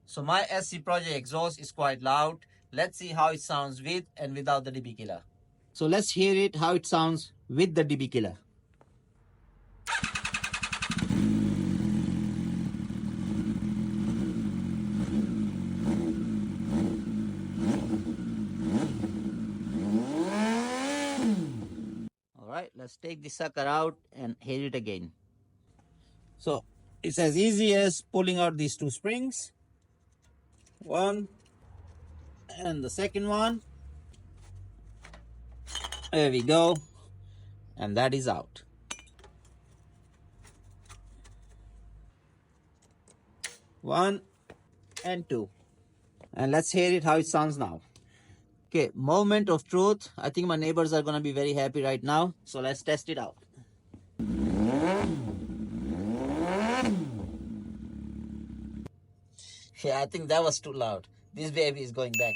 So my SC Project exhaust is quite loud. Let's see how it sounds with and without the DB killer. So let's hear it how it sounds with the DB killer. Alright, let's take the sucker out and hear it again. So it's as easy as pulling out these two springs. One and the second one. There we go. And that is out. One and two. And let's hear it how it sounds now. Okay, moment of truth. I think my neighbors are gonna be very happy right now. So let's test it out. Yeah, I think that was too loud. This baby is going back.